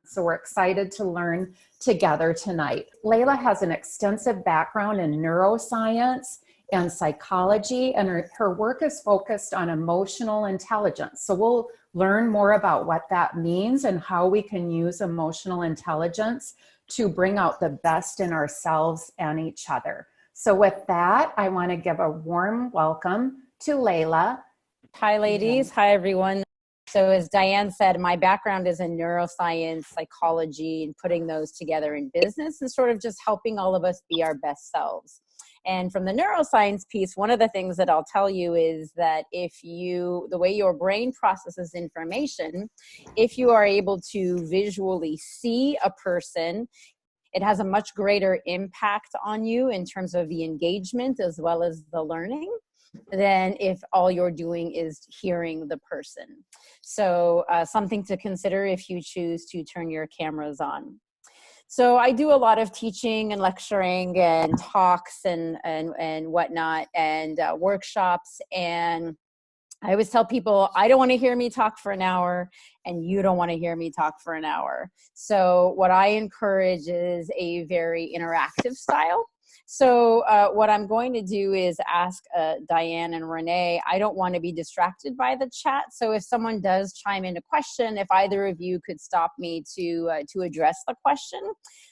So we're excited to learn together tonight. Layla has an extensive background in neuroscience and psychology, and her work is focused on emotional intelligence. So we'll learn more about what that means and how we can use emotional intelligence to bring out the best in ourselves and each other. So with that, I want to give a warm welcome to Layla. Hi, ladies. Hi, everyone. So as Diane said, my background is in neuroscience, psychology, and putting those together in business and sort of just helping all of us be our best selves. And from the neuroscience piece, one of the things that I'll tell you is that the way your brain processes information, if you are able to visually see a person, it has a much greater impact on you in terms of the engagement as well as the learning than if all you're doing is hearing the person. So something to consider if you choose to turn your cameras on. So I do a lot of teaching and lecturing and talks and whatnot and workshops. And I always tell people, I don't want to hear me talk for an hour and you don't want to hear me talk for an hour. So what I encourage is a very interactive style. So what I'm going to do is ask Diane and Renee. I don't want to be distracted by the chat. So if someone does chime in a question, if either of you could stop me to address the question.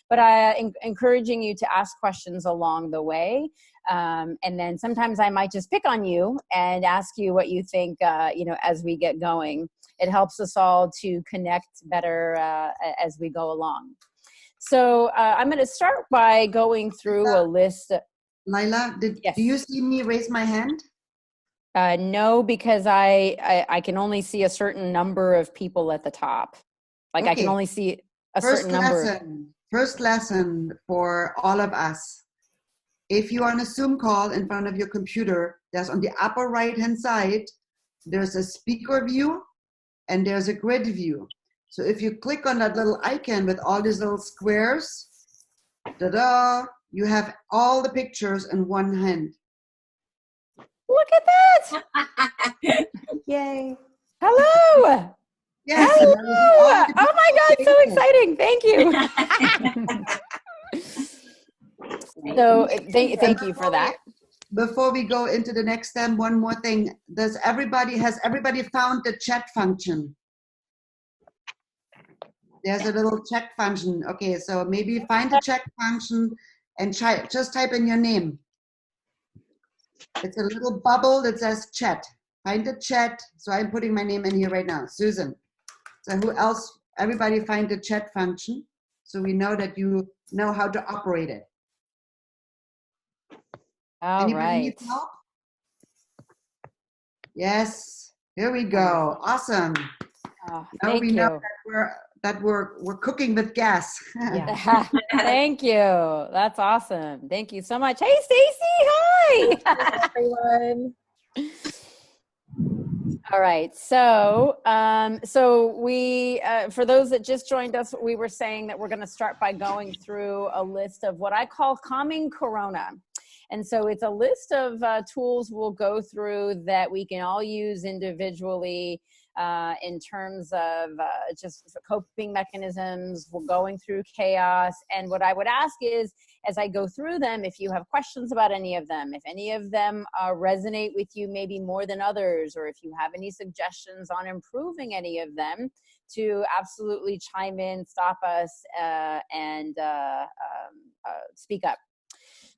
But encouraging you to ask questions along the way. And then sometimes I might just pick on you and ask you what you think, as we get going. It helps us all to connect better as we go along. So I'm going to start by going through a list. Lila, Yes. Do you see me raise my hand? No, because I can only see a certain number of people at the top. Like okay. I can only see a certain number. First lesson for all of us. If you're on a Zoom call in front of your computer, there's on the upper right-hand side, there's a speaker view and there's a grid view. So if you click on that little icon with all these little squares, you have all the pictures in one hand. Look at that! Yay. Hello! Yes. Hello! Oh my God, so exciting. Thank you. So thank you for that. Before we go into the next step, one more thing. Has everybody found the chat function? There's a little chat function. Okay, so maybe find the chat function and just type in your name. It's a little bubble that says chat. Find the chat. So I'm putting my name in here right now, Susan. So who else? Everybody find the chat function so we know that you know how to operate it. Anybody need help? Yes, here we go. Awesome. Now we know that we're cooking with gas. Yeah. Thank you. That's awesome. Thank you so much. Hey, Stacy. Hi. Hi, everyone. All right. So, we, for those that just joined us, we were saying that we're going to start by going through a list of what I call calming Corona. And so it's a list of tools we'll go through that we can all use individually in terms of just coping mechanisms. We're going through chaos. And what I would ask is, as I go through them, if you have questions about any of them, if any of them resonate with you maybe more than others, or if you have any suggestions on improving any of them, to absolutely chime in, stop us, and speak up.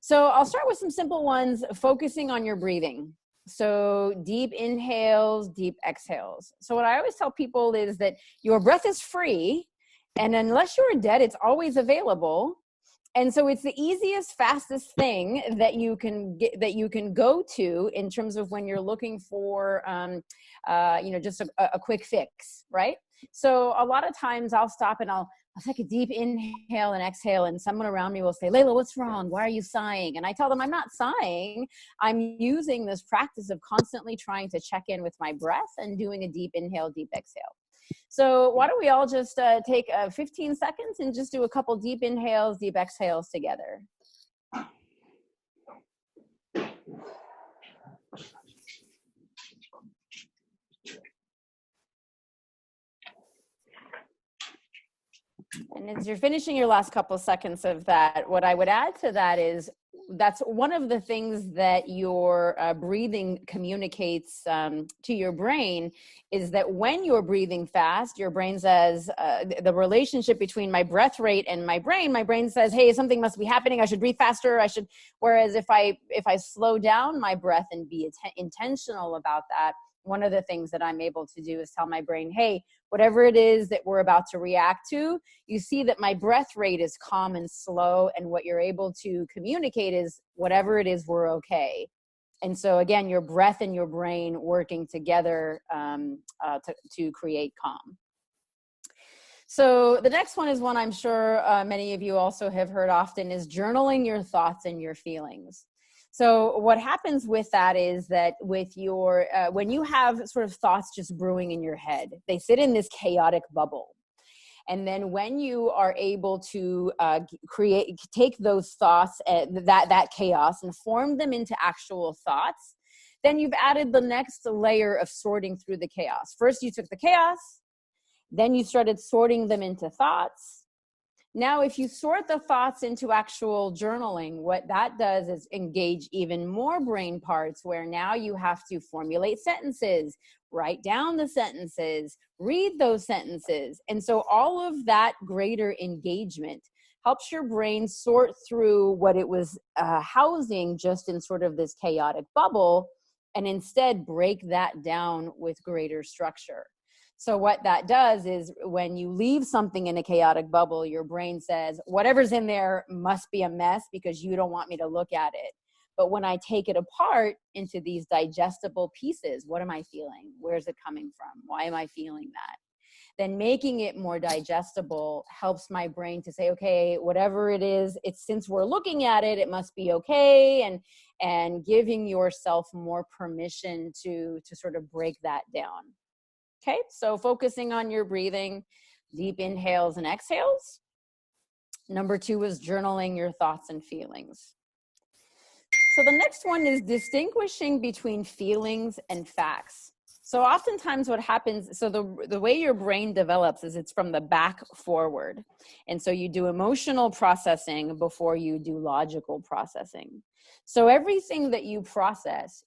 So I'll start with some simple ones, focusing on your breathing. So deep inhales, deep exhales. So what I always tell people is that your breath is free, and unless you're dead, it's always available. And so it's the easiest, fastest thing that you can get, that you can go to in terms of when you're looking for, just a quick fix, right? So a lot of times I'll stop and I'll take a deep inhale and exhale, and someone around me will say, Layla, what's wrong? Why are you sighing? And I tell them, I'm not sighing. I'm using this practice of constantly trying to check in with my breath and doing a deep inhale, deep exhale. So why don't we all just take 15 seconds and just do a couple deep inhales, deep exhales together. And as you're finishing your last couple of seconds of that, what I would add to that is that's one of the things that your breathing communicates to your brain, is that when you're breathing fast, your brain says, the relationship between my breath rate and my brain says, hey, something must be happening. I should breathe faster. Whereas if I slow down my breath and be intentional about that, one of the things that I'm able to do is tell my brain, hey, whatever it is that we're about to react to, you see that my breath rate is calm and slow. And what you're able to communicate is whatever it is, we're okay. And so again, your breath and your brain working together to create calm. So the next one is one I'm sure many of you also have heard often, is journaling your thoughts and your feelings. So what happens with that is that with your, when you have sort of thoughts just brewing in your head, they sit in this chaotic bubble. And then when you are able to take those thoughts, that chaos, and form them into actual thoughts, then you've added the next layer of sorting through the chaos. First, you took the chaos, then you started sorting them into thoughts. Now, if you sort the thoughts into actual journaling, what that does is engage even more brain parts, where now you have to formulate sentences, write down the sentences, read those sentences. And so all of that greater engagement helps your brain sort through what it was housing just in sort of this chaotic bubble, and instead break that down with greater structure. So what that does is when you leave something in a chaotic bubble, your brain says, whatever's in there must be a mess because you don't want me to look at it. But when I take it apart into these digestible pieces, what am I feeling? Where's it coming from? Why am I feeling that? Then making it more digestible helps my brain to say, okay, whatever it is, it's, since we're looking at it, it must be okay. And giving yourself more permission to sort of break that down. Okay, so focusing on your breathing, deep inhales and exhales. Number 2 is journaling your thoughts and feelings. So the next one is distinguishing between feelings and facts. So oftentimes what happens, so the way your brain develops is it's from the back forward. And so you do emotional processing before you do logical processing. So everything that you process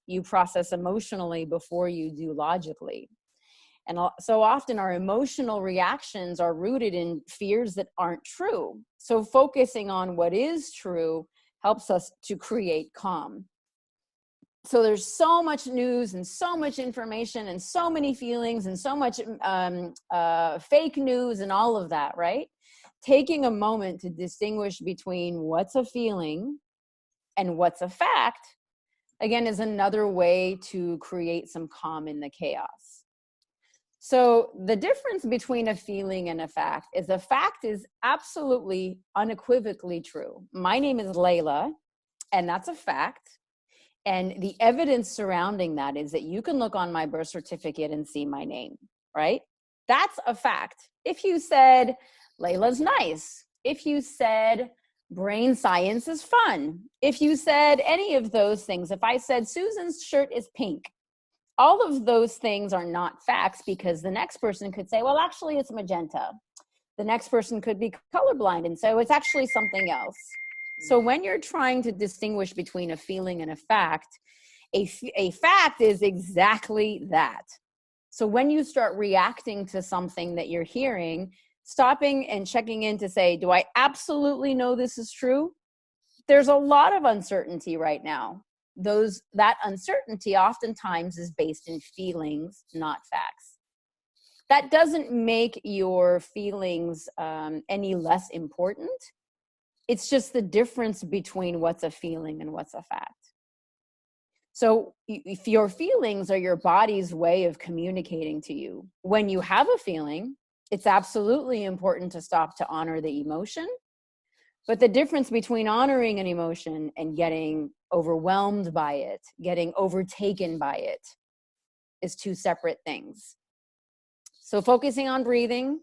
emotionally before you do logically. And so often our emotional reactions are rooted in fears that aren't true. So focusing on what is true helps us to create calm. So there's so much news and so much information and so many feelings and so much fake news and all of that, right? Taking a moment to distinguish between what's a feeling and what's a fact, again, is another way to create some calm in the chaos. So the difference between a feeling and a fact is absolutely unequivocally true. My name is Layla, and that's a fact. And the evidence surrounding that is that you can look on my birth certificate and see my name, right? That's a fact. If you said Layla's nice, if you said brain science is fun, if you said any of those things, if I said Susan's shirt is pink, all of those things are not facts, because the next person could say, well, actually it's magenta. The next person could be colorblind and say, it's actually something else. So when you're trying to distinguish between a feeling and a fact is exactly that. So when you start reacting to something that you're hearing, stopping and checking in to say, do I absolutely know this is true? There's a lot of uncertainty right now. That uncertainty oftentimes is based in feelings, not facts. That doesn't make your feelings any less important. It's just the difference between what's a feeling and what's a fact. So if your feelings are your body's way of communicating to you, when you have a feeling, it's absolutely important to stop to honor the emotion. But the difference between honoring an emotion and getting overwhelmed by it, getting overtaken by it, is 2 separate things. So focusing on breathing,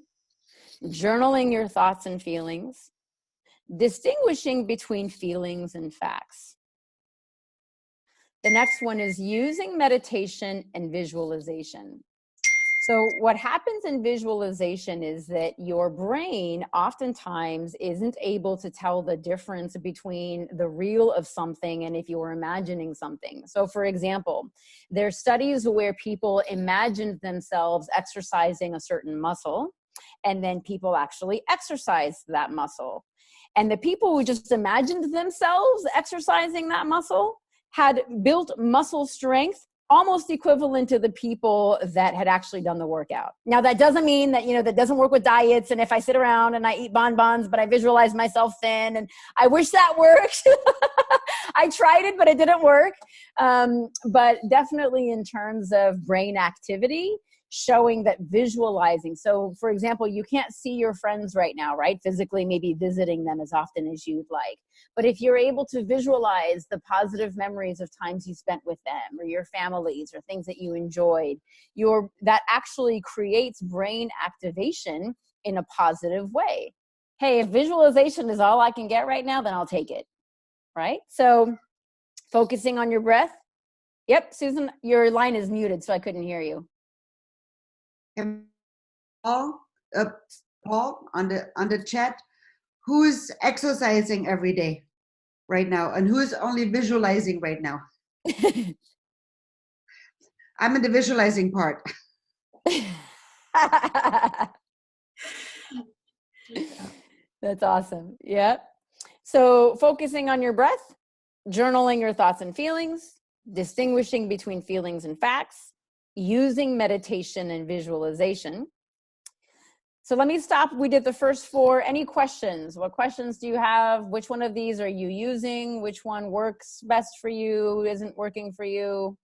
journaling your thoughts and feelings, distinguishing between feelings and facts. The next one is using meditation and visualization. So what happens in visualization is that your brain oftentimes isn't able to tell the difference between the real of something and if you're imagining something. So for example, there's studies where people imagined themselves exercising a certain muscle, and then people actually exercised that muscle. And the people who just imagined themselves exercising that muscle had built muscle strength almost equivalent to the people that had actually done the workout. Now, that doesn't mean that, that doesn't work with diets. And if I sit around and I eat bonbons, but I visualize myself thin, and I wish that worked. I tried it, but it didn't work. But definitely in terms of brain activity, showing that visualizing. So for example, you can't see your friends right now, right? Physically, maybe visiting them as often as you'd like. But if you're able to visualize the positive memories of times you spent with them or your families or things that you enjoyed, that actually creates brain activation in a positive way. Hey, if visualization is all I can get right now, then I'll take it, right? So focusing on your breath. Yep, Susan, your line is muted, so I couldn't hear you. Paul, on the chat, who's exercising every day right now, and who's only visualizing right now? I'm in the visualizing part. That's awesome. Yep. So focusing on your breath, journaling your thoughts and feelings, distinguishing between feelings and facts, using meditation and visualization. So let me stop. We did the first 4. Any questions? What questions do you have? Which one of these are you using? Which one works best for you? Isn't working for you?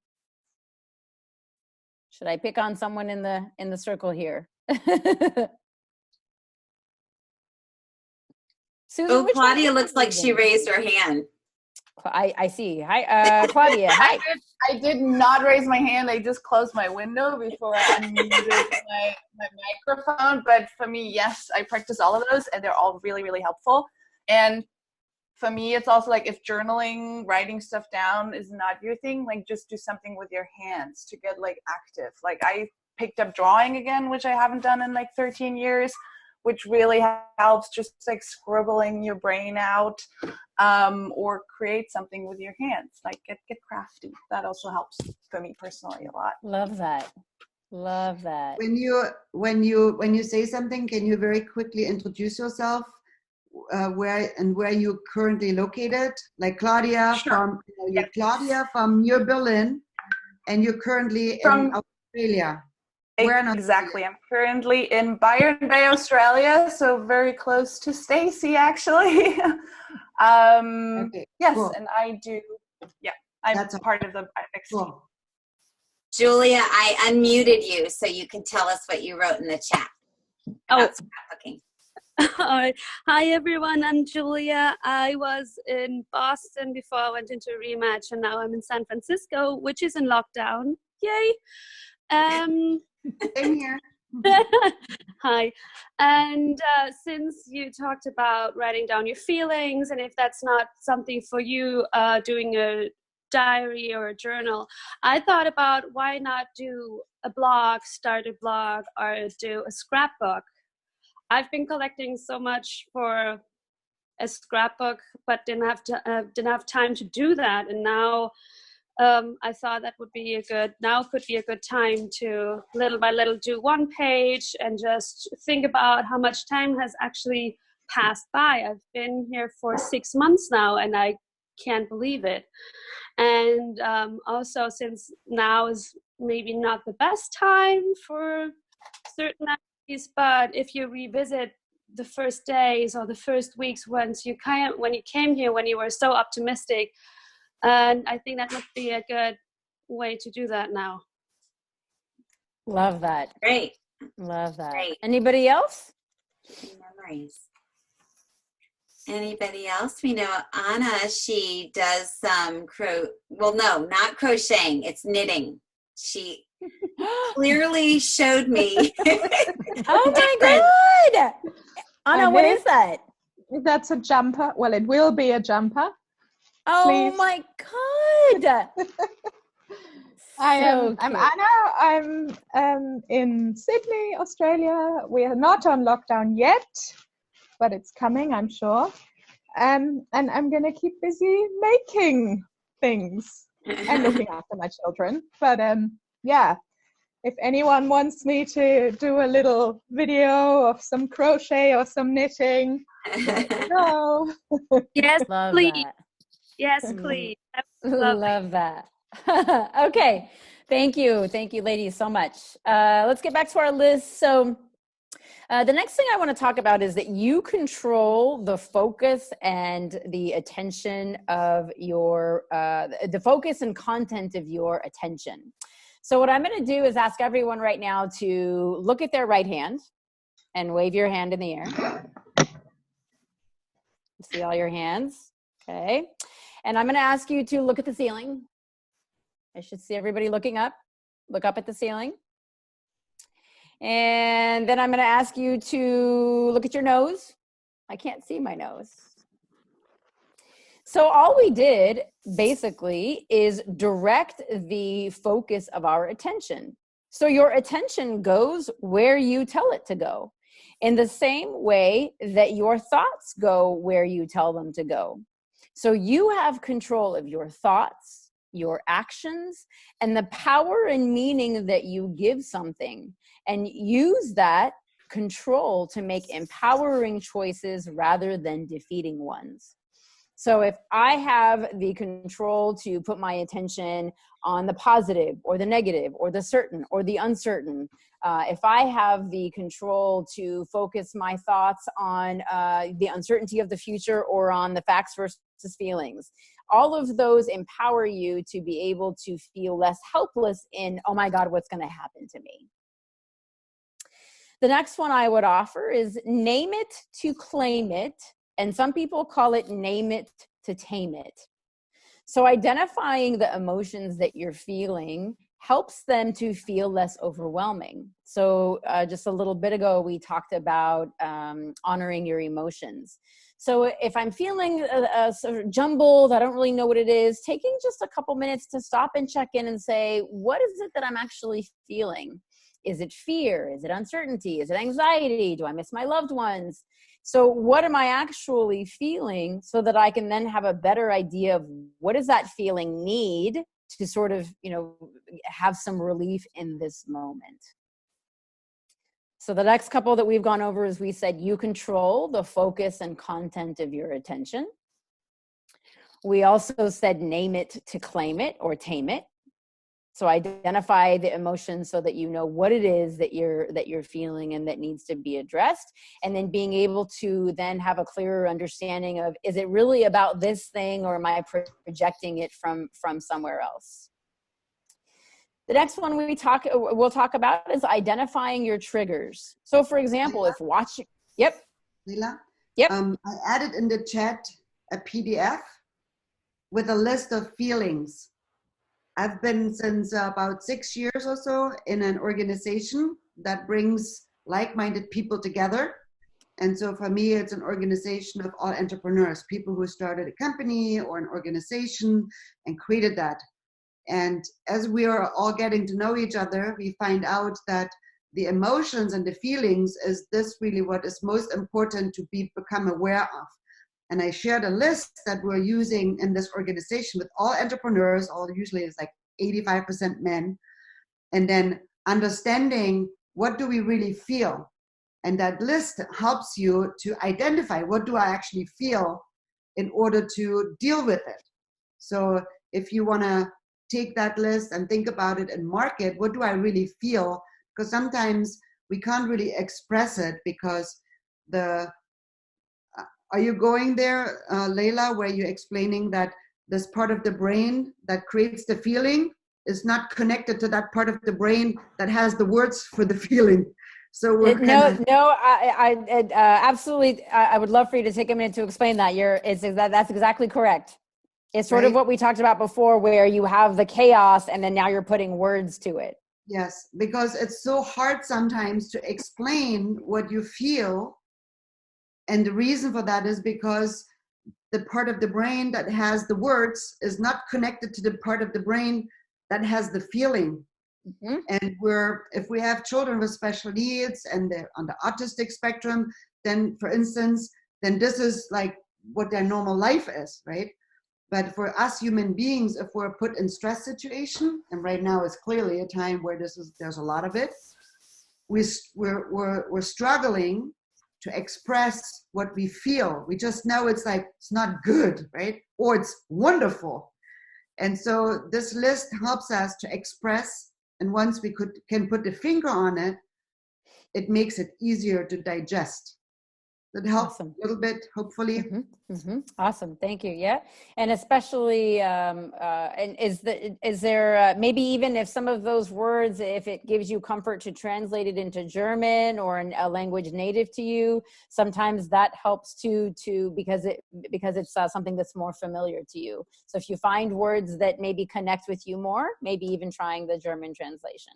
Should I pick on someone in the circle here? Susan, Claudia looks like she raised her hand. I see. Hi, Claudia. Hi. I did not raise my hand. I just closed my window before I unmuted my microphone. But for me, yes, I practice all of those, and they're all really, really helpful. And for me, it's also like if journaling, writing stuff down is not your thing, like just do something with your hands to get like active. Like I picked up drawing again, which I haven't done in like 13 years, which really helps, just like scribbling your brain out, or create something with your hands, like get crafty. That also helps for me personally a lot. Love that. Love that. When you say something, can you very quickly introduce yourself, where you're currently located? Like Claudia, Sure. You're Claudia from near Berlin, and you're currently in Australia. Exactly. I'm currently in Byron Bay, Australia, so very close to Stacy, actually. Okay, yes, cool. and I do. Yeah, I'm part of the cool. Julia, I unmuted you so you can tell us what you wrote in the chat. Oh, scrapbooking. All right. Hi, everyone. I'm Julia. I was in Boston before I went into Rematch, and now I'm in San Francisco, which is in lockdown. Yay. Same here. Hi. And since you talked about writing down your feelings, and if that's not something for you, doing a diary or a journal, I thought about why not do a blog, start a blog, or do a scrapbook. I've been collecting so much for a scrapbook, but didn't have time to do that. And now I thought that could be a good time to little by little do one page and just think about how much time has actually passed by. I've been here for 6 months now, and I can't believe it. And also, since now is maybe not the best time for certain activities, but if you revisit the first days or the first weeks when you came here, when you were so optimistic, and I think that would be a good way to do that now. Love that. Great. Love that. Great. Anybody else? Memories. Anybody else? We know Anna, she does some not crocheting, it's knitting. She clearly showed me. Oh my God. Anna, what is that? That's a jumper. Well, it will be a jumper. Oh Please. my God. I'm cute. Anna. I'm in Sydney, Australia. We are not on lockdown yet, but it's coming, I'm sure. And I'm gonna keep busy making things and looking after my children. But yeah, if anyone wants me to do a little video of some crochet or some knitting, let me know. Yes, Love please. that. Yes, please. Lovely. Love that. Okay. Thank you, ladies, so much. Let's get back to our list. So the next thing I want to talk about is that you control the focus and the attention of your, the focus and content of your attention. So what I'm going to do is ask everyone right now to look at their right hand and wave your hand in the air. See all your hands. Okay. And I'm going to ask you to look at the ceiling. I should see everybody looking up. Look up at the ceiling. And then I'm going to ask you to look at your nose. I can't see my nose. So all we did basically is direct the focus of our attention. So your attention goes where you tell it to go, in the same way that your thoughts go where you tell them to go. So you have control of your thoughts, your actions, and the power and meaning that you give something, and use that control to make empowering choices rather than defeating ones. So if I have the control to put my attention on the positive or the negative or the certain or the uncertain, if I have the control to focus my thoughts on the uncertainty of the future or on the facts versus feelings, all of those empower you to be able to feel less helpless in, oh my God, what's going to happen to me? The next one I would offer is name it to claim it. And some people call it name it to tame it. So identifying the emotions that you're feeling helps them to feel less overwhelming. So just a little bit ago, we talked about honoring your emotions. So if I'm feeling a sort of jumbled, I don't really know what it is, taking just a couple minutes to stop and check in and say, what is it that I'm actually feeling? Is it fear? Is it uncertainty? Is it anxiety? Do I miss my loved ones? So what am I actually feeling, so that I can then have a better idea of what does that feeling need to sort of, have some relief in this moment. So the next couple that we've gone over is, we said you control the focus and content of your attention. We also said name it to claim it or tame it. So identify the emotion so that you know what it is that you're feeling and that needs to be addressed. And then being able to then have a clearer understanding of, is it really about this thing, or am I projecting it from somewhere else? The next one we'll talk about is identifying your triggers. So for example, if watching, yep. Leila? Yep. I added in the chat a PDF with a list of feelings. I've been since about 6 years or so in an organization that brings like-minded people together. And so for me, it's an organization of all entrepreneurs, people who started a company or an organization and created that. And as we are all getting to know each other, we find out that the emotions and the feelings is this really what is most important to become aware of. And I shared a list that we're using in this organization with all entrepreneurs, usually it's like 85% men, and then understanding what do we really feel. And that list helps you to identify what do I actually feel in order to deal with it. So if you want to take that list and think about it and mark it, what do I really feel? Because sometimes we can't really express it because are you going there, Leila, where you're explaining that this part of the brain that creates the feeling is not connected to that part of the brain that has the words for the feeling? So we're I absolutely. I would love for you to take a minute to explain that. That's exactly correct. It's sort of what we talked about before, where you have the chaos and then now you're putting words to it. Yes, because it's so hard sometimes to explain what you feel. And the reason for that is because the part of the brain that has the words is not connected to the part of the brain that has the feeling. Mm-hmm. And if we have children with special needs and they're on the autistic spectrum, then for instance, then this is like what their normal life is, right? But for us human beings, if we're put in stress situation, and right now is clearly a time where there's a lot of it, we're struggling to express what we feel. We just know it's like, it's not good, right? Or it's wonderful. And so this list helps us to express, and once we can put the finger on it, it makes it easier to digest. That helps Awesome. a little bit, hopefully. Mm-hmm. Mm-hmm. Awesome. Thank you. Yeah. And especially, and is there maybe even if some of those words, if it gives you comfort to translate it into German or a language native to you, sometimes that helps because it's something that's more familiar to you. So if you find words that maybe connect with you more, maybe even trying the German translation.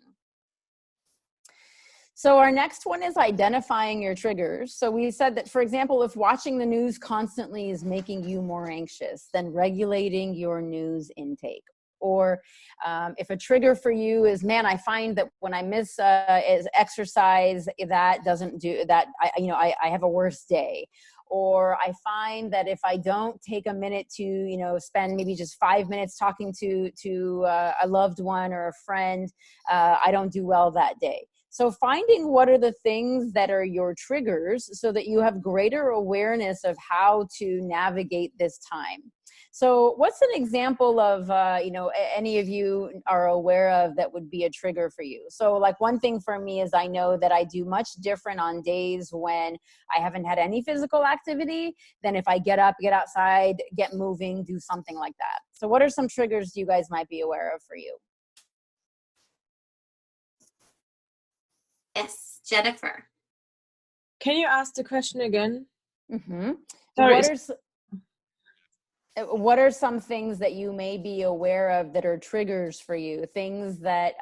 So our next one is identifying your triggers. So we said that, for example, if watching the news constantly is making you more anxious, then regulating your news intake. Or if a trigger for you is, man, I find that when I miss is exercise, that doesn't do that. I have a worse day. Or I find that if I don't take a minute to, spend maybe just 5 minutes talking to a loved one or a friend, I don't do well that day. So finding what are the things that are your triggers so that you have greater awareness of how to navigate this time. So what's an example of, any of you are aware of that would be a trigger for you? So like one thing for me is I know that I do much different on days when I haven't had any physical activity than if I get up, get outside, get moving, do something like that. So what are some triggers you guys might be aware of for you? Yes, Jennifer. Can you ask the question again? Mm-hmm. Sorry. What are some things that you may be aware of that are triggers for you? Things that,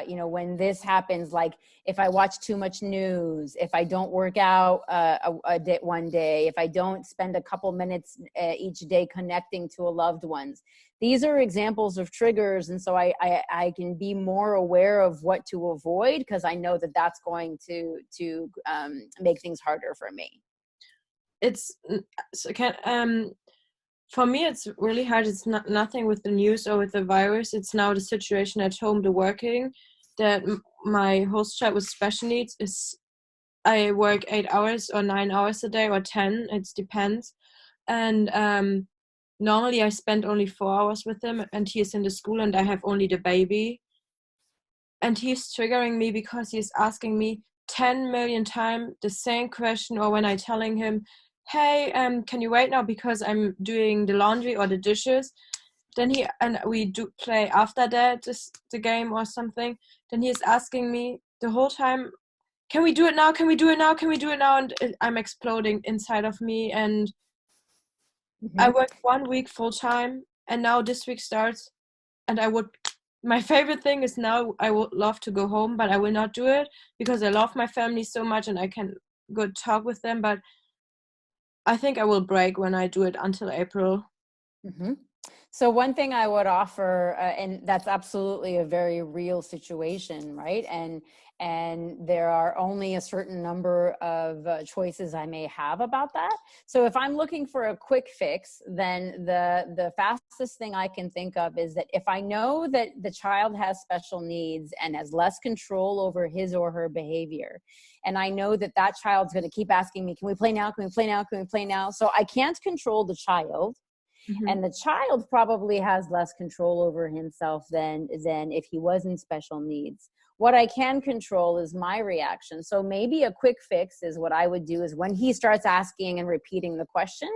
when this happens, like if I watch too much news, if I don't work out one day, if I don't spend a couple minutes each day connecting to a loved ones. These are examples of triggers. And so I can be more aware of what to avoid because I know that that's going to make things harder for me. For me, it's really hard. It's not nothing with the news or with the virus. It's now the situation at home, the working, that my host child with special needs is, I work 8 hours or 9 hours a day or 10, it depends. And normally I spend only 4 hours with him and he is in the school and I have only the baby. And he's triggering me because he's asking me 10 million times the same question, or when I'm telling him, hey, can you wait now because I'm doing the laundry or the dishes? Then we do play after that, the game or something. Then he is asking me the whole time, can we do it now? Can we do it now? Can we do it now? And I'm exploding inside of me. And I worked 1 week full time and now this week starts and my favorite thing is now I would love to go home, but I will not do it because I love my family so much and I can go talk with them. But I think I will break when I do it until April. Mm-hmm. So one thing I would offer, and that's absolutely a very real situation, right? And there are only a certain number of choices I may have about that. So if I'm looking for a quick fix, then the fastest thing I can think of is that if I know that the child has special needs and has less control over his or her behavior, and I know that that child's going to keep asking me, can we play now? Can we play now? Can we play now? So I can't control the child. Mm-hmm. And the child probably has less control over himself than if he was in special needs. What I can control is my reaction. So maybe a quick fix is what I would do is when he starts asking and repeating the question,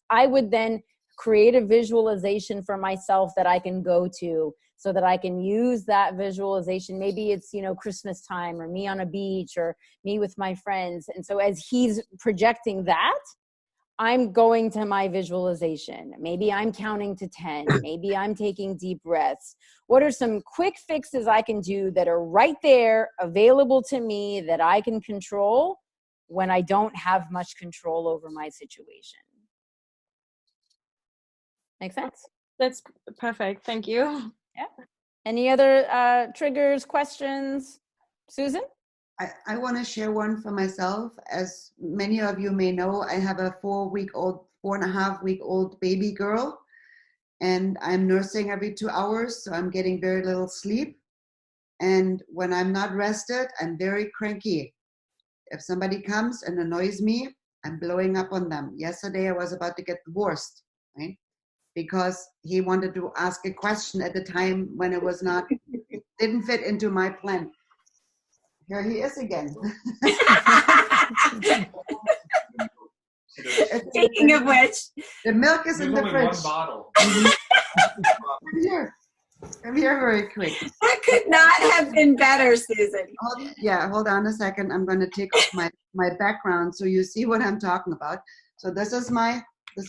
I would then create a visualization for myself that I can go to so that I can use that visualization. Maybe it's, Christmas time or me on a beach or me with my friends. And so as he's projecting that, I'm going to my visualization. Maybe I'm counting to 10. Maybe I'm taking deep breaths. What are some quick fixes I can do that are right there, available to me, that I can control when I don't have much control over my situation? Make sense? That's perfect. Thank you. Yeah. Any other triggers, questions? Susan? I want to share one for myself. As many of you may know, I have a 4.5-week-old baby girl, and I'm nursing every 2 hours, so I'm getting very little sleep. And when I'm not rested, I'm very cranky. If somebody comes and annoys me, I'm blowing up on them. Yesterday, I was about to get divorced, right? Because he wanted to ask a question at the time when it was not, didn't fit into my plan. Here he is again. Speaking of which, the milk is in the fridge. One bottle. Come here. Come here very quick. That could not have been better, Susan. Hold on a second. I'm going to take off my background so you see what I'm talking about. So this is my Hey,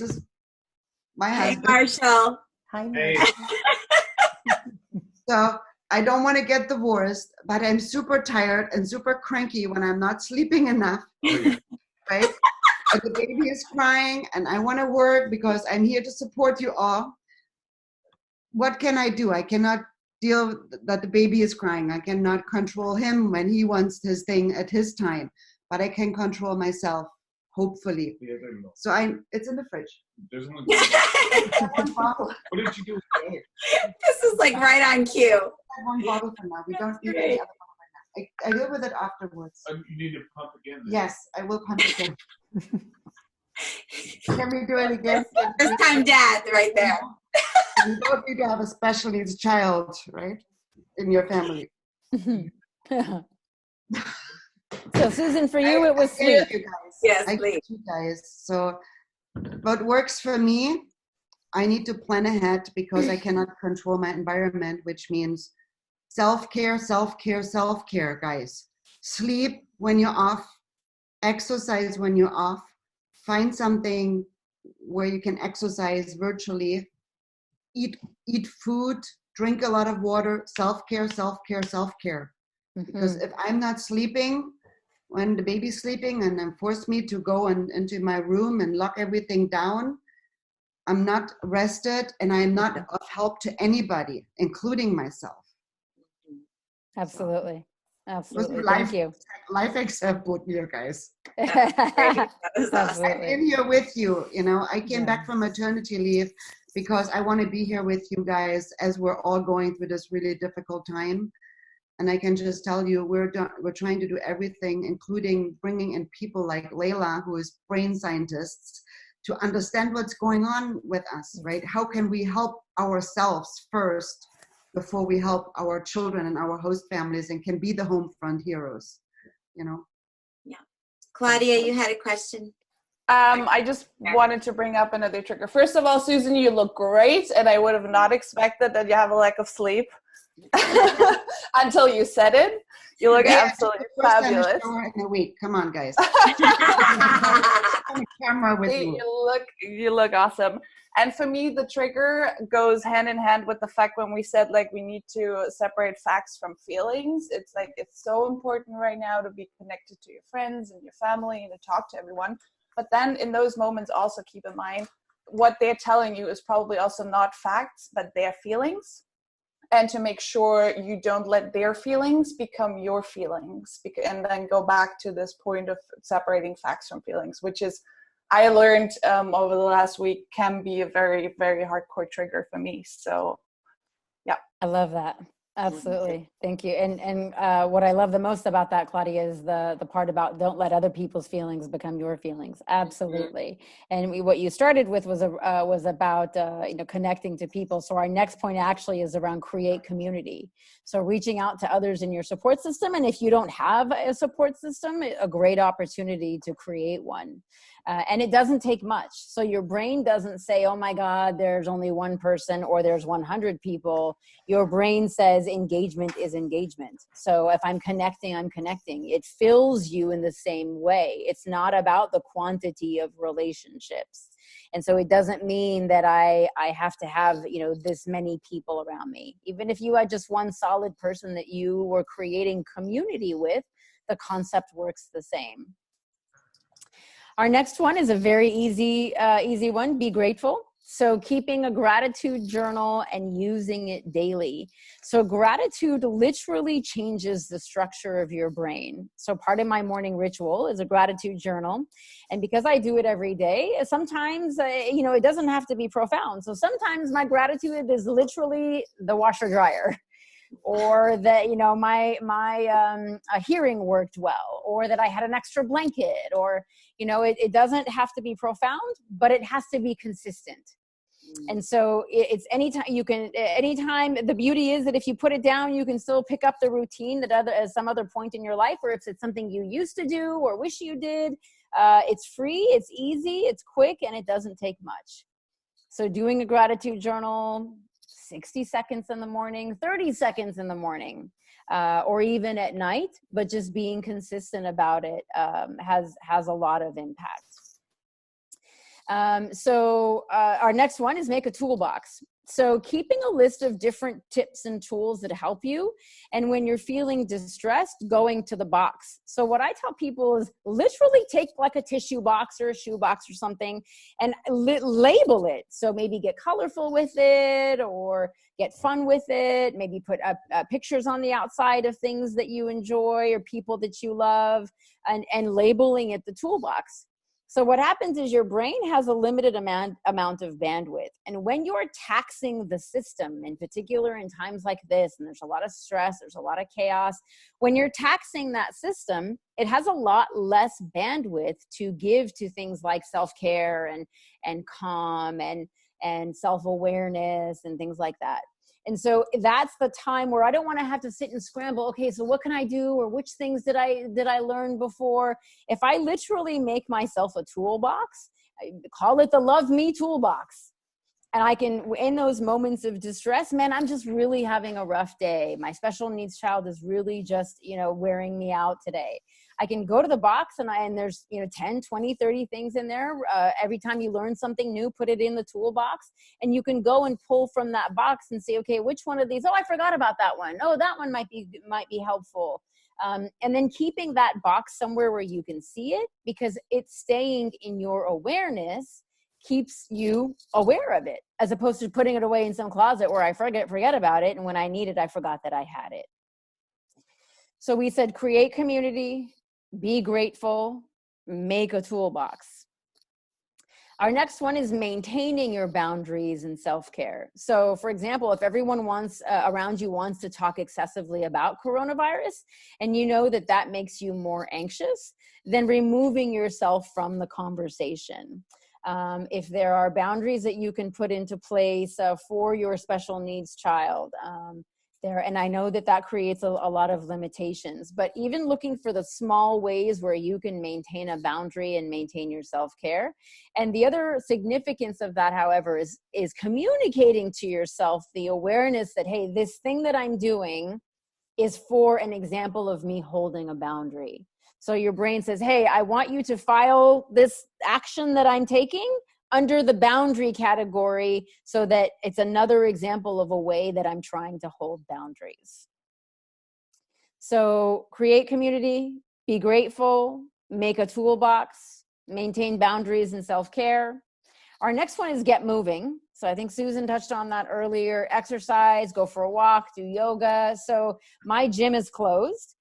husband. Marshall. Hi, Hey. So I don't want to get divorced, but I'm super tired and super cranky when I'm not sleeping enough, right? And the baby is crying and I want to work because I'm here to support you all. What can I do? I cannot deal that the baby is crying. I cannot control him when he wants his thing at his time, but I can control myself, hopefully. So it's in the fridge. There's one. One bottle. What did you do with the other? This is like right on cue. One bottle for now. We don't need any other bottle right now. I deal with it afterwards. You need to pump again. Yes, I will pump again. Can we do it again? First time dad right there. You don't need to have a special needs child, right? In your family. So Susan, for you, it was sleep. You guys. Yes, I please. get you guys. So what works for me, I need to plan ahead because I cannot control my environment, which means self-care, self-care, self-care, guys. Sleep when you're off, exercise when you're off, find something where you can exercise virtually, eat food, drink a lot of water, self-care, self-care, self-care. Because if I'm not sleeping, when the baby's sleeping and then force me to go into my room and lock everything down, I'm not rested and I'm not of help to anybody, including myself. Absolutely. Absolutely. Life, Thank you. Life except with you guys. Absolutely. I'm in here with you. I came back from maternity leave because I want to be here with you guys as we're all going through this really difficult time. And I can just tell you, we're trying to do everything, including bringing in people like Layla, who is brain scientists, to understand what's going on with us, right? How can we help ourselves first before we help our children and our host families and can be the home front heroes, Yeah. Claudia, you had a question? I just wanted to bring up another trigger. First of all, Susan, you look great, and I would have not expected that you have a lack of sleep until you said it. You look absolutely fabulous. In a week. Come on, guys. Camera with you. You look awesome. And for me, the trigger goes hand in hand with the fact when we said we need to separate facts from feelings. It's it's so important right now to be connected to your friends and your family and to talk to everyone. But then in those moments, also keep in mind what they're telling you is probably also not facts, but their feelings. And to make sure you don't let their feelings become your feelings. And then go back to this point of separating facts from feelings, which is, I learned over the last week, can be a very, very hardcore trigger for me. So, yeah. I love that. Absolutely. Thank you. And what I love the most about that, Claudia, is the part about don't let other people's feelings become your feelings. Absolutely. And what you started with was about connecting to people. So our next point actually is around create community. So reaching out to others in your support system. And if you don't have a support system, a great opportunity to create one. And it doesn't take much. So your brain doesn't say, oh my God, there's only one person or there's 100 people. Your brain says engagement is engagement. So if I'm connecting, I'm connecting. It fills you in the same way. It's not about the quantity of relationships. And so it doesn't mean that I have to have, this many people around me. Even if you had just one solid person that you were creating community with, the concept works the same. Our next one is a very easy one. Be grateful. So keeping a gratitude journal and using it daily. So gratitude literally changes the structure of your brain. So part of my morning ritual is a gratitude journal. And because I do it every day, sometimes, it doesn't have to be profound. So sometimes my gratitude is literally the washer dryer, or that, my hearing worked well, or that I had an extra blanket, or, it doesn't have to be profound, but it has to be consistent. And so it's anytime the beauty is that if you put it down, you can still pick up the routine at some other point in your life, or if it's something you used to do or wish you did. It's free, it's easy, it's quick, and it doesn't take much. So doing a gratitude journal, 60 seconds in the morning, 30 seconds in the morning, or even at night, but just being consistent about it has a lot of impact. So our next one is make a toolbox. So keeping a list of different tips and tools that help you. And when you're feeling distressed, going to the box. So what I tell people is literally take like a tissue box or a shoe box or something and label it. So maybe get colorful with it or get fun with it. Maybe put pictures on the outside of things that you enjoy or people that you love, and labeling it the toolbox. So what happens is your brain has a limited amount of bandwidth. And when you're taxing the system, in particular in times like this, and there's a lot of stress, there's a lot of chaos, when you're taxing that system, it has a lot less bandwidth to give to things like self-care and calm and self-awareness and things like that. And so that's the time where I don't want to have to sit and scramble. Okay, so what can I do? Or which things did I learn before? If I literally make myself a toolbox, I call it the Love Me Toolbox. And I can, in those moments of distress, man, I'm just really having a rough day. My special needs child is really just, wearing me out today. I can go to the box and there's, 10, 20, 30 things in there. Every time you learn something new, put it in the toolbox, and you can go and pull from that box and say, okay, which one of these? Oh, I forgot about that one. Oh, that one might be helpful. And then keeping that box somewhere where you can see it, because it's staying in your awareness keeps you aware of it, as opposed to putting it away in some closet where I forget about it. And when I need it, I forgot that I had it. So we said, create community, be grateful, make a toolbox. Our next one is maintaining your boundaries and self-care. So for example, if everyone around you wants to talk excessively about coronavirus, and you know that makes you more anxious, then removing yourself from the conversation. If there are boundaries that you can put into place for your special needs child, and I know that creates a lot of limitations, but even looking for the small ways where you can maintain a boundary and maintain your self-care. And the other significance of that, however, is communicating to yourself the awareness that, hey, this thing that I'm doing is for an example of me holding a boundary. So your brain says, hey, I want you to file this action that I'm taking under the boundary category, so that it's another example of a way that I'm trying to hold boundaries. So create community, be grateful, make a toolbox, maintain boundaries and self-care. Our next one is get moving. So I think Susan touched on that earlier. Exercise, go for a walk, do yoga. So my gym is closed,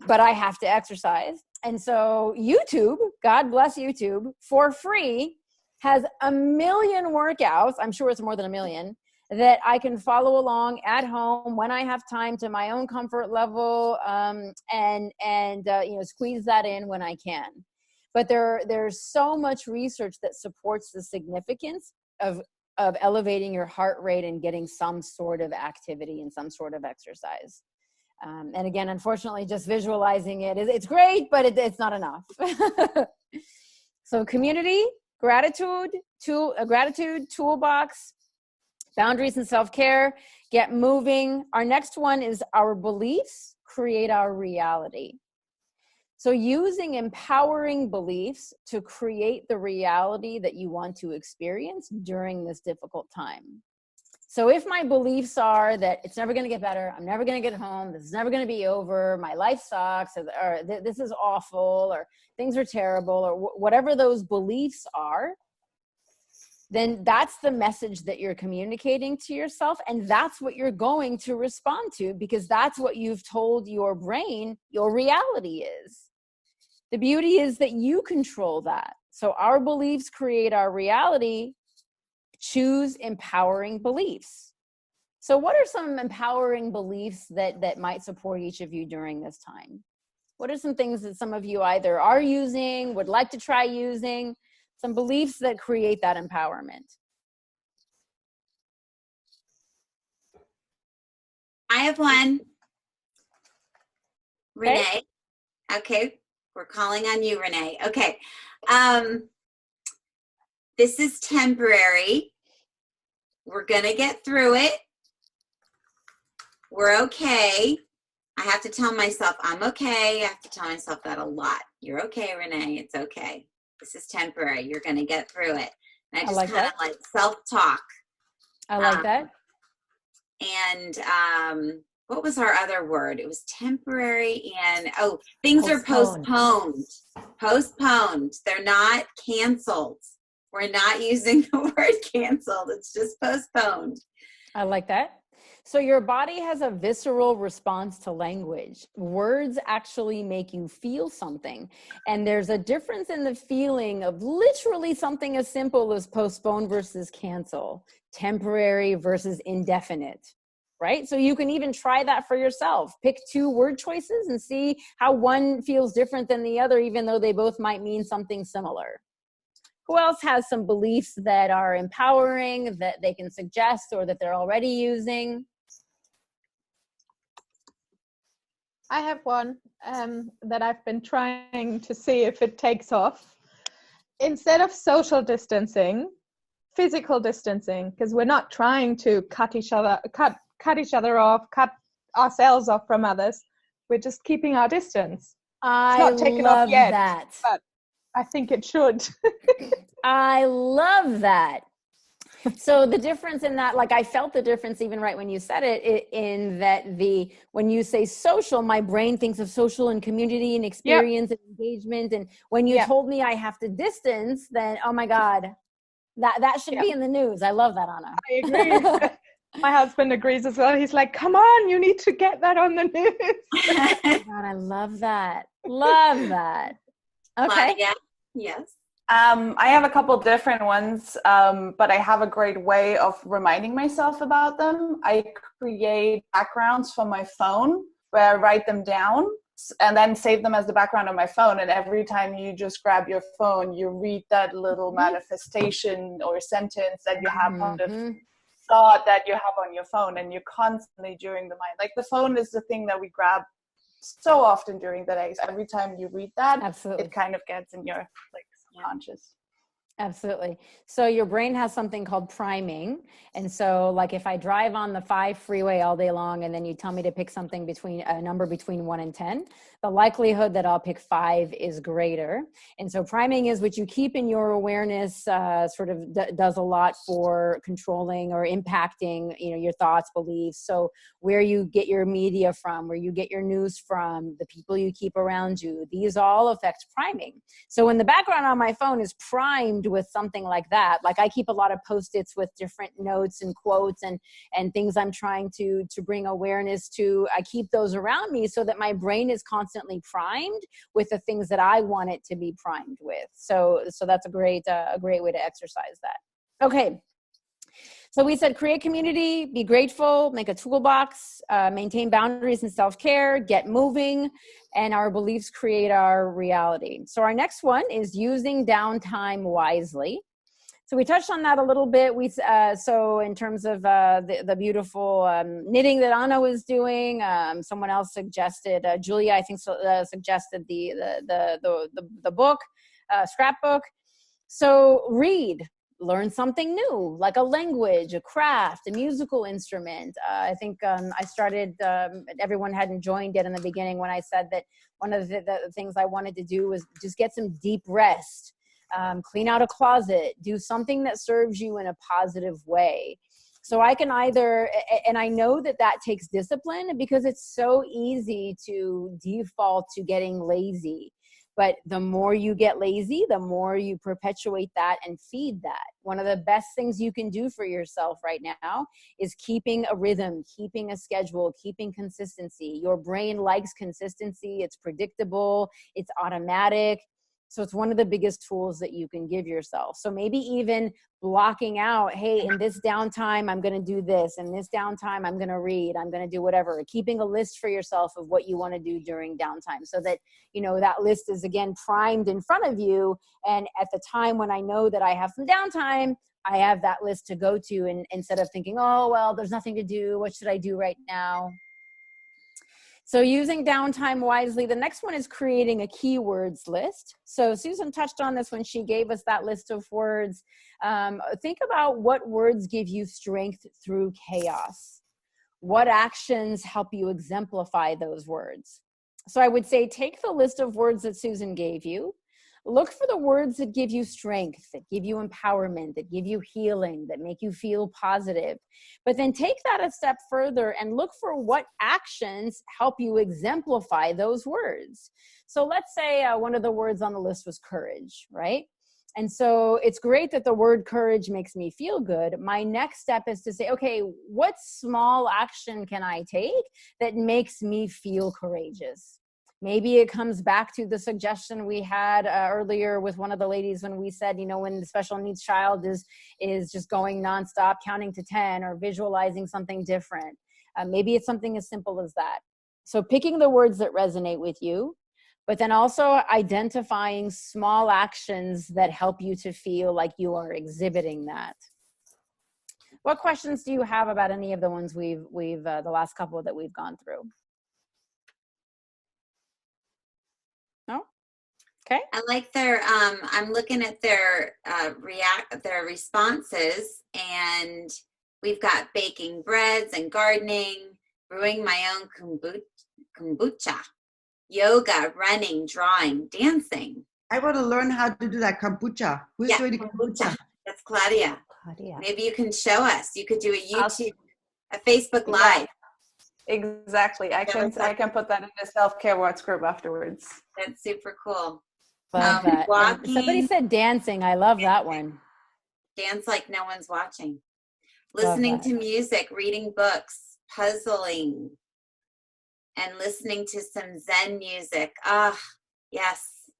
but I have to exercise. And so YouTube, God bless YouTube, for free, has 1 million workouts, I'm sure it's more than 1 million, that I can follow along at home when I have time, to my own comfort level, and squeeze that in when I can. But there's so much research that supports the significance of elevating your heart rate and getting some sort of activity and some sort of exercise. And again, unfortunately, just visualizing it's great, but it's not enough. So community, gratitude, toolbox, boundaries and self-care, get moving. Our next one is our beliefs create our reality. So using empowering beliefs to create the reality that you want to experience during this difficult time. So if my beliefs are that it's never going to get better, I'm never going to get home, this is never going to be over, my life sucks, or this is awful, or things are terrible, or whatever those beliefs are, then that's the message that you're communicating to yourself. And that's what you're going to respond to, because that's what you've told your brain your reality is. The beauty is that you control that. So our beliefs create our reality. Choose empowering beliefs. So what are some empowering beliefs that might support each of you during this time? What are some things that some of you either are using, would like to try using, some beliefs that create that empowerment? I have one. Renee. Okay. We're calling on you, Renee. Okay. This is temporary. We're going to get through it. We're okay. I have to tell myself I'm okay. I have to tell myself that a lot. You're okay, Renee. It's okay. This is temporary. You're going to get through it. And I just like kind of like self-talk. I like that. And what was our other word? It was temporary and, things are Postponed. Postponed. They're not canceled. We're not using the word canceled. It's just postponed. I like that. So your body has a visceral response to language. Words actually make you feel something. And there's a difference in the feeling of literally something as simple as postpone versus cancel, temporary versus indefinite, right? So you can even try that for yourself. Pick 2 word choices and see how one feels different than the other, even though they both might mean something similar. Who else has some beliefs that are empowering, that they can suggest or that they're already using? I have one that I've been trying to see if it takes off. Instead of social distancing, physical distancing, because we're not trying to cut each other off, cut ourselves off from others. We're just keeping our distance. I it's not taken love off yet, that. But I think it should. I love that. So the difference in that, like I felt the difference even right when you said it, in that when you say social, my brain thinks of social and community and experience and engagement. And when you told me I have to distance, then, oh my God, that should be in the news. I love that, Anna. I agree. My husband agrees as well. He's like, come on, you need to get that on the news. Oh God, I love that. Love that. Okay. Claudia? Yes. I have a couple different ones, but I have a great way of reminding myself about them. I create backgrounds for my phone where I write them down and then save them as the background on my phone. And every time you just grab your phone, you read that little manifestation or sentence that you have on the thought that you have on your phone, and you're constantly during the mind. Like the phone is the thing that we grab so often during the day. So every time you read that, absolutely, it kind of gets in your subconscious. Absolutely. So your brain has something called priming. And so like if I drive on the 5 freeway all day long and then you tell me to pick something between a number between 1 and 10, the likelihood that I'll pick 5 is greater. And so priming is what you keep in your awareness, sort of does a lot for controlling or impacting, your thoughts, beliefs. So where you get your media from, where you get your news from, the people you keep around you, these all affect priming. So when the background on my phone is primed with something like that, like I keep a lot of Post-its with different notes and quotes and things I'm trying to bring awareness to. I keep those around me so that my brain is constantly primed with the things that I want it to be primed with. So that's a great way to exercise that. Okay. So we said create community, be grateful, make a toolbox, maintain boundaries and self-care, get moving, and our beliefs create our reality. So our next one is using downtime wisely. So we touched on that a little bit. So in terms of the beautiful knitting that Anna was doing, someone else suggested, Julia, I think, suggested the book, scrapbook. So read. Learn something new, like a language, a craft, a musical instrument. I think I started, everyone hadn't joined yet in the beginning when I said that one of the things I wanted to do was just get some deep rest, clean out a closet, do something that serves you in a positive way. So I can either, and I know that takes discipline because it's so easy to default to getting lazy. But the more you get lazy, the more you perpetuate that and feed that. One of the best things you can do for yourself right now is keeping a rhythm, keeping a schedule, keeping consistency. Your brain likes consistency. It's predictable. It's automatic. So it's one of the biggest tools that you can give yourself. So maybe even blocking out, hey, in this downtime, I'm going to do this. In this downtime, I'm going to read. I'm going to do whatever. Keeping a list for yourself of what you want to do during downtime so that, you know, that list is again primed in front of you. And at the time when I know that I have some downtime, I have that list to go to, and instead of thinking, oh, well, there's nothing to do. What should I do right now? So using downtime wisely, the next one is creating a keywords list. So Susan touched on this when she gave us that list of words. Think about what words give you strength through chaos. What actions help you exemplify those words? So I would say take the list of words that Susan gave you. Look for the words that give you strength, that give you empowerment, that give you healing, that make you feel positive. But then take that a step further and look for what actions help you exemplify those words. So let's say one of the words on the list was courage, right? And so it's great that the word courage makes me feel good. My next step is to say, okay, what small action can I take that makes me feel courageous? Maybe it comes back to the suggestion we had earlier with one of the ladies when we said, you know, when the special needs child is just going nonstop, counting to 10 or visualizing something different. Maybe it's something as simple as that. So picking the words that resonate with you, but then also identifying small actions that help you to feel like you are exhibiting that. What questions do you have about any of the ones we've the last couple that we've gone through? No? Okay. I like their, I'm looking at their their responses, and we've got baking breads and gardening, brewing my own kombucha, yoga, running, drawing, dancing. I want to learn how to do that kombucha. Who's doing the kombucha? That's Claudia. Claudia. Maybe you can show us. You could do a YouTube, a Facebook Live. Exactly. I can put that in a self-care watch group afterwards. That's super cool. Love that. Walking, somebody said dancing. I love that one. Dance like no one's watching. Listening to music, reading books, puzzling, and listening to some Zen music. Ah, yes.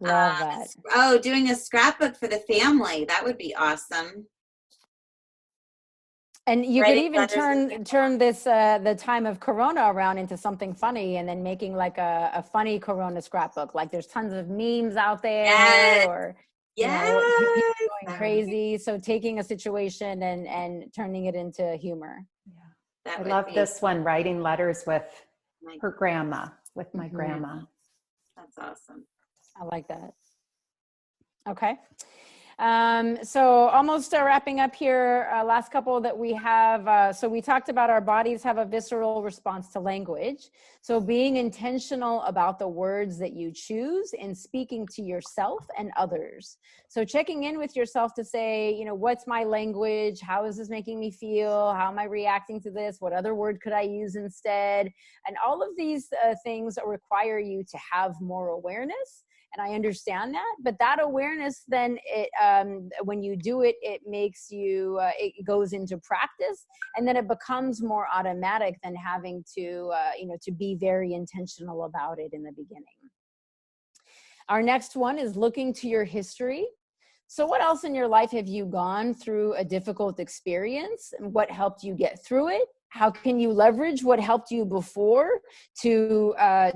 Love that. Oh, doing a scrapbook for the family. That would be awesome. And you could even turn this the time of Corona around into something funny, and then making like a funny Corona scrapbook. Like there's tons of memes out there, or you know, people going crazy. So taking a situation and turning it into humor. Yeah, I love this one. Writing letters with her grandma, with my grandma. That's awesome. I like that. Okay. So almost wrapping up here, last couple that we have. So we talked about our bodies have a visceral response to language. So being intentional about the words that you choose in speaking to yourself and others. So checking in with yourself to say, you know, what's my language? How is this making me feel? How am I reacting to this? What other word could I use instead? And all of these things require you to have more awareness. And I understand that, but that awareness, then when you do it, it makes you, it goes into practice, and then it becomes more automatic than having to, to be very intentional about it in the beginning. Our next one is looking to your history. So what else in your life have you gone through a difficult experience, and what helped you get through it? How can you leverage what helped you before to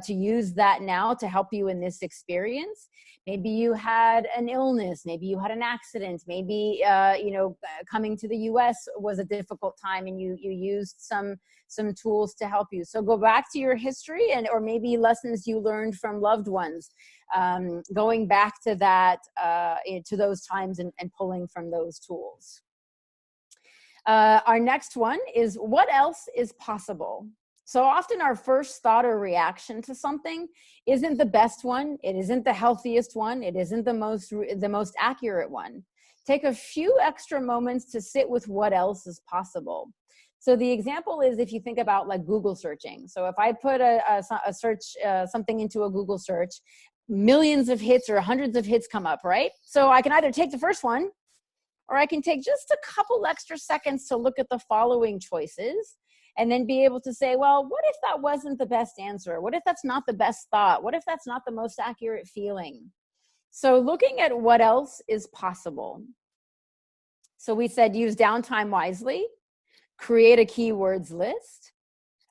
use that now to help you in this experience? Maybe you had an illness, maybe you had an accident, maybe coming to the US was a difficult time and you used some tools to help you. So go back to your history, or maybe lessons you learned from loved ones, going back to that, to those times and pulling from those tools. Our next one is, what else is possible? So often our first thought or reaction to something isn't the best one. It isn't the healthiest one. It isn't the most accurate one. Take a few extra moments to sit with what else is possible. So the example is, if you think about like Google searching. So if I put a search, something into a Google search, millions of hits or hundreds of hits come up, right? So I can either take the first one, or I can take just a couple extra seconds to look at the following choices and then be able to say, well, what if that wasn't the best answer? What if that's not the best thought? What if that's not the most accurate feeling? So looking at what else is possible. So we said use downtime wisely, create a keywords list,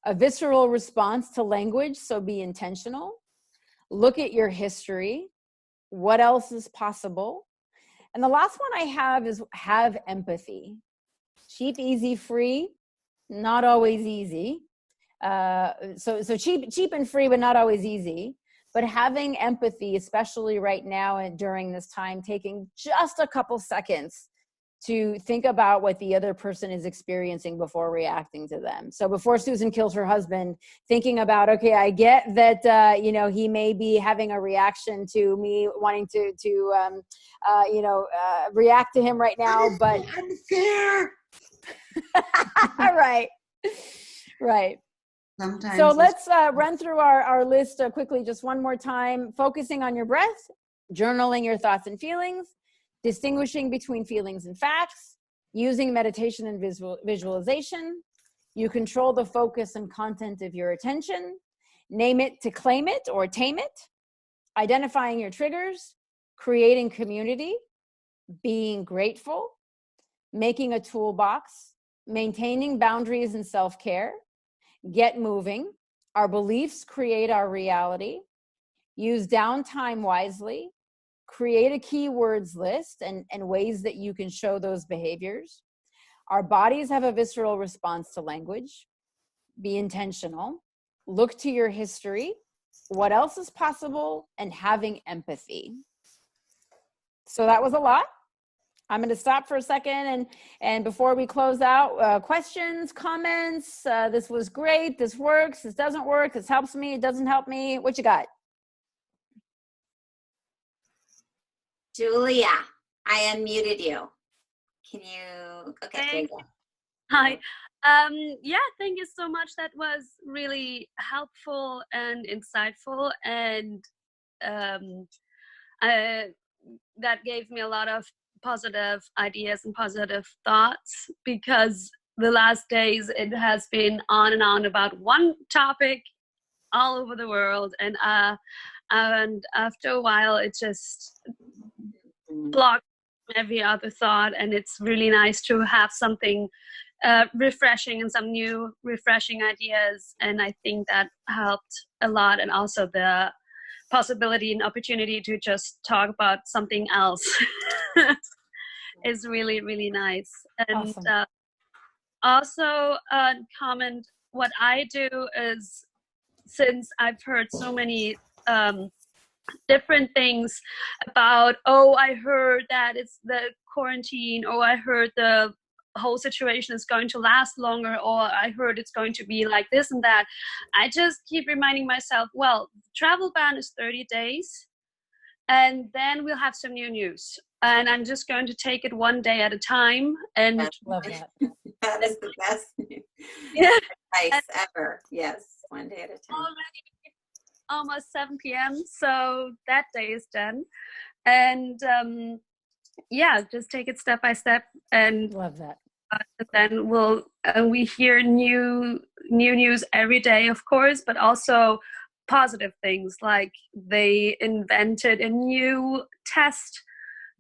a visceral response to language, so be intentional, look at your history, what else is possible. And the last one I have is have empathy. Cheap, easy, free, not always easy. So cheap and free, but not always easy. But having empathy, especially right now and during this time, taking just a couple seconds to think about what the other person is experiencing before reacting to them. So before Susan kills her husband, thinking about, okay, I get that, he may be having a reaction to me wanting to react to him right now, but unfair. Right. Sometimes so let's run through our list quickly, just one more time. Focusing on your breath, journaling your thoughts and feelings, distinguishing between feelings and facts, using meditation and visualization. You control the focus and content of your attention. Name it to claim it or tame it. Identifying your triggers, creating community, being grateful, making a toolbox, maintaining boundaries and self-care, get moving. Our beliefs create our reality. Use downtime wisely. Create a keywords list and ways that you can show those behaviors. Our bodies have a visceral response to language. Be intentional. Look to your history. What else is possible? And having empathy. So that was a lot. I'm going to stop for a second and before we close out, questions, comments. This was great. This works. This doesn't work. This helps me. It doesn't help me. What you got? Julia, I unmuted you. Can you? Okay, there you go. Hi. Yeah, thank you so much. That was really helpful and insightful, and that gave me a lot of positive ideas and positive thoughts, because the last days it has been on and on about one topic all over the world, and after a while it just blocked every other thought, and it's really nice to have something refreshing and some new refreshing ideas, and I think that helped a lot. And also the possibility and opportunity to just talk about something else is really, really nice. And awesome. Also comment, what I do is, since I've heard so many different things about, I heard that it's the quarantine, or I heard the whole situation is going to last longer, or I heard it's going to be like this and that, I just keep reminding myself, well, travel ban is 30 days, and then we'll have some new news, and I'm just going to take it one day at a time. And love that. That is the best advice ever. Yes, one day at a time. Almost 7 p.m. So that day is done. And just take it step by step. And love that. Then we hear new news every day, of course, but also positive things, like they invented a new test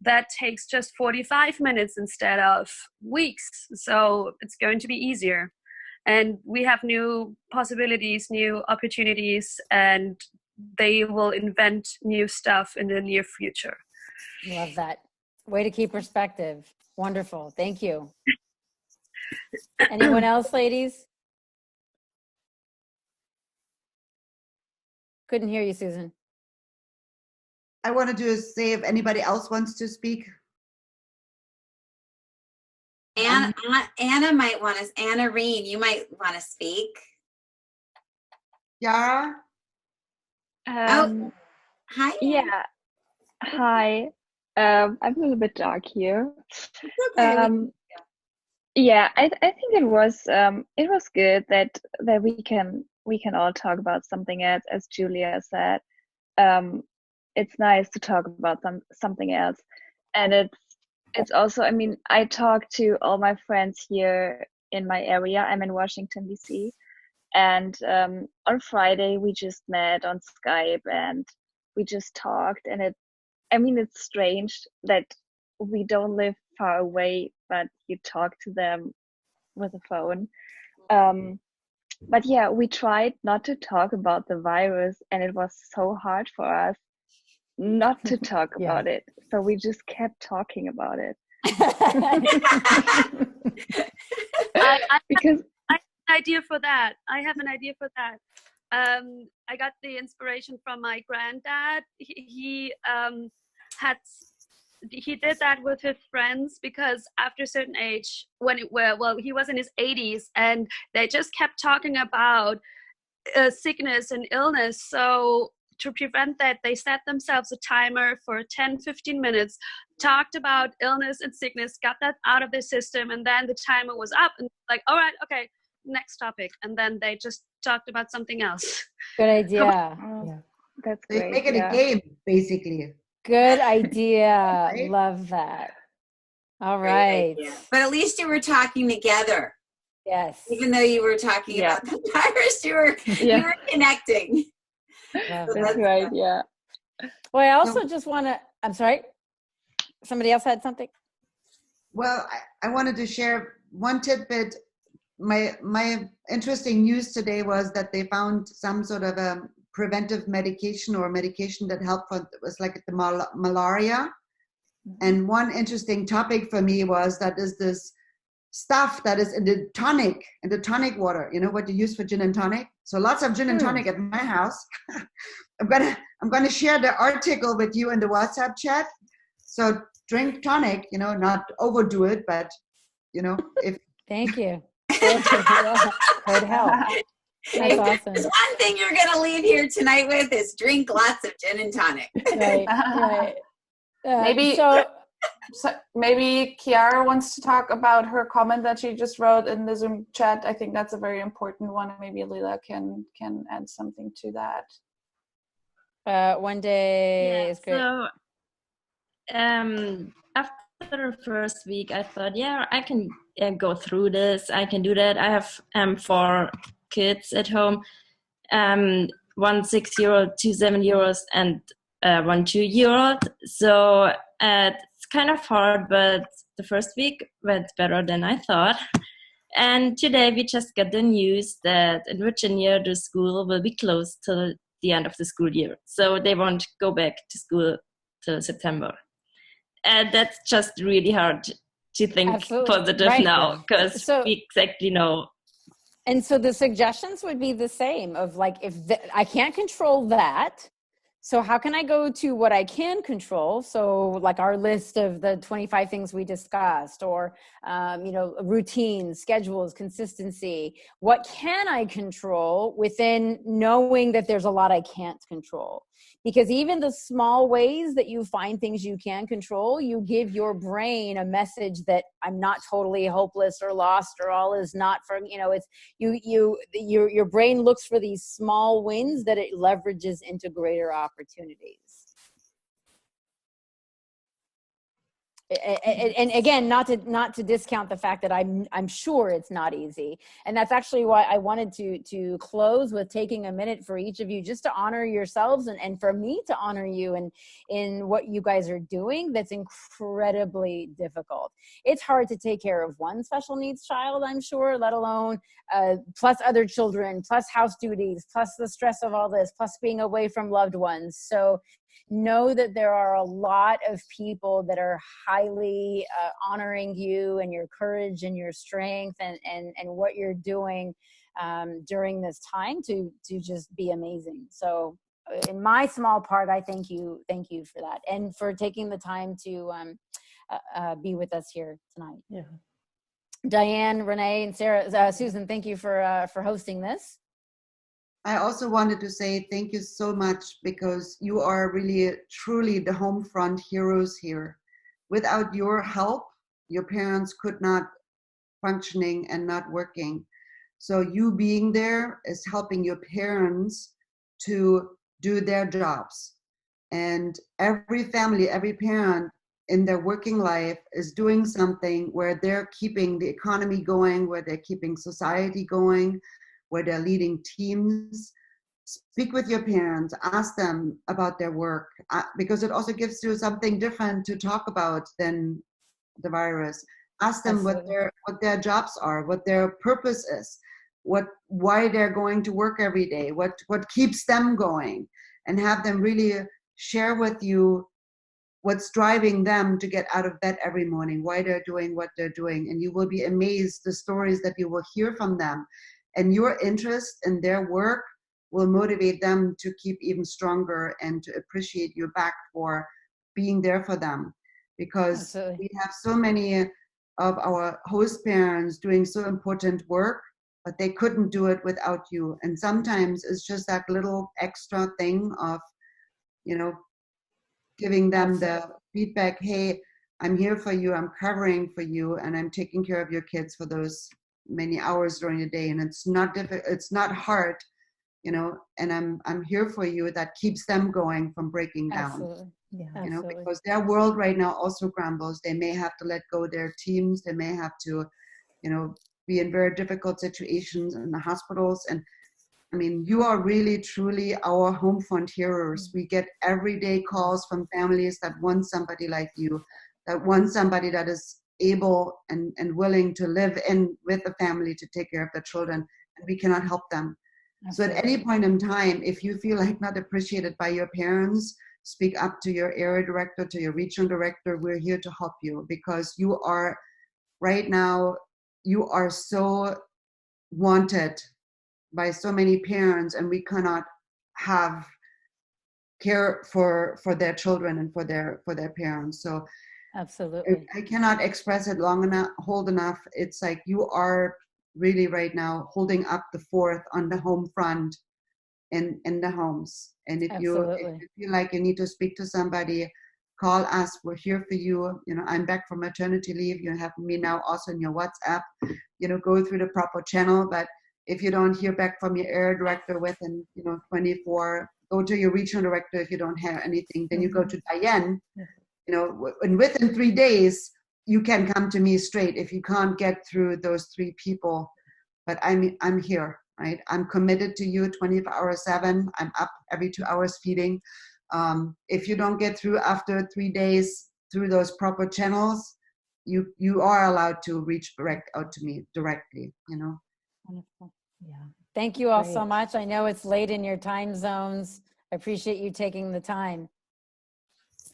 that takes just 45 minutes instead of weeks. So it's going to be easier. And we have new possibilities, new opportunities, and they will invent new stuff in the near future. Love that. Way to keep perspective. Wonderful. Thank you. Anyone else, ladies? Couldn't hear you, Susan. I wanted to say if anybody else wants to speak. Anna might want to. Anna Reen, you might want to speak. Yara? Hi. Yeah. Hi. I'm a little bit dark here. Okay. Yeah, I think it was good that we can all talk about something else, as Julia said. it's nice to talk about something else. And it's also, I mean, I talk to all my friends here in my area. I'm in Washington, D.C. And on Friday, we just met on Skype and we just talked. And it's strange that we don't live far away, but you talk to them with a phone. But yeah, we tried not to talk about the virus, and it was so hard for us not to talk Yeah. about it. So we just kept talking about it. Because I have an idea for that. I got the inspiration from my granddad. He did that with his friends because after a certain age, he was in his 80s, and they just kept talking about sickness and illness. So to prevent that, they set themselves a timer for 10-15 minutes, talked about illness and sickness, got that out of their system, and then the timer was up, and like, all right, okay, next topic, and then they just talked about something else. Good idea. yeah, that's They great. make it a game, basically. Good idea. Right? Love that. All Great right. idea. But at least you were talking together. Yes. Even though you were talking Yeah. about the virus, you were connecting. Love So that. That's right. Yeah. Well, I also just want to, I'm sorry. Somebody else had something? Well, I wanted to share one tidbit. My interesting news today was that they found some sort of a preventive medication or medication that helped for, it was like the malaria. And one interesting topic for me was that is this stuff that is in the tonic water, you know, what you use for gin and tonic. So lots of gin and tonic at my house. I'm gonna share the article with you in the WhatsApp chat. So drink tonic, you know, not overdo it, but you know, if Thank you. Could help. That's awesome. There's one thing you're going to leave here tonight with is drink lots of gin and tonic. Right, right. Maybe Kiara wants to talk about her comment that she just wrote in the Zoom chat. I think that's a very important one. Maybe Lila can add something to that. One day is great. So after the first week, I thought, yeah, I can go through this. I can do that. I have 4 kids at home, 1 6-year-old, 2 7-year-olds, and 1 2-year-old. So it's kind of hard, but the first week went better than I thought. And today we just got the news that in Virginia the school will be closed till the end of the school year. So they won't go back to school till September. And that's just really hard to think positive now, because we exactly know. And so the suggestions would be the same of like, if I can't control that, so how can I go to what I can control? So like our list of the 25 things we discussed, or, routines, schedules, consistency. What can I control within knowing that there's a lot I can't control? Because even the small ways that you find things you can control, you give your brain a message that I'm not totally hopeless or lost, or all is not for, it's your brain looks for these small wins that it leverages into greater opportunities. And again, not to discount the fact that I'm sure it's not easy, and that's actually why I wanted to close with taking a minute for each of you just to honor yourselves, and for me to honor you in what you guys are doing. That's incredibly difficult. It's hard to take care of one special needs child, I'm sure, let alone plus other children, plus house duties, plus the stress of all this, plus being away from loved ones. So know that there are a lot of people that are highly honoring you and your courage and your strength and what you're doing during this time to just be amazing. So in my small part, I thank you for that, and for taking the time to be with us here tonight. Yeah. Diane, Renee, and Sarah, Susan, thank you for hosting this. I also wanted to say thank you so much, because you are really, truly the home front heroes here. Without your help, your parents could not functioning and not working. So you being there is helping your parents to do their jobs. And every family, every parent in their working life is doing something where they're keeping the economy going, where they're keeping society going, where they're leading teams. Speak with your parents, ask them about their work, because it also gives you something different to talk about than the virus. Ask them what their jobs are, what their purpose is, why they're going to work every day, what keeps them going, and have them really share with you what's driving them to get out of bed every morning, why they're doing what they're doing. And you will be amazed the stories that you will hear from them. And your interest in their work will motivate them to keep even stronger and to appreciate you back for being there for them. Because we have so many of our host parents doing so important work, but they couldn't do it without you. And sometimes it's just that little extra thing of, giving them the feedback, hey, I'm here for you, I'm covering for you, and I'm taking care of your kids for those many hours during the day. And it's not difficult, it's not hard, and I'm here for you. That keeps them going from breaking down. Absolutely. Yeah. Because their world right now also crumbles. They may have to let go their teams, they may have to, be in very difficult situations in the hospitals. And I mean, you are really, truly our home front heroes. We get everyday calls from families that want somebody like you, that want somebody that is able and willing to live in with the family to take care of their children, and we cannot help them. Absolutely. So at any point in time, if you feel like not appreciated by your parents, speak up to your area director, to your regional director. We're here to help you, because you are, right now, you are so wanted by so many parents, and we cannot have care for their children and for their parents. So absolutely, I cannot express it hold enough. It's like you are really right now holding up the fort on the home front in the homes. And if you feel like you need to speak to somebody, call us. We're here for you. I'm back from maternity leave. You have me now also in your WhatsApp. Go through the proper channel. But if you don't hear back from your area director within 24, go to your regional director. If you don't have anything, then you go to Diane. And within 3 days, you can come to me straight if you can't get through those 3 people. But I'm here, right? I'm committed to you 24/7. I'm up every 2 hours feeding. If you don't get through after 3 days through those proper channels, you are allowed to reach out to me directly. Wonderful. Yeah. Thank you all so much. I know it's late in your time zones. I appreciate you taking the time.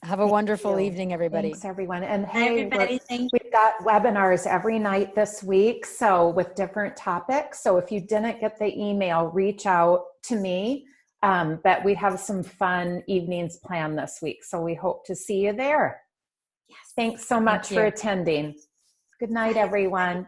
Have a wonderful evening, everybody. Thanks, everyone. And hey, we've got webinars every night this week, so with different topics. So if you didn't get the email, reach out to me. But we have some fun evenings planned this week, so we hope to see you there. Yes. Thanks so much for attending. Good night, everyone.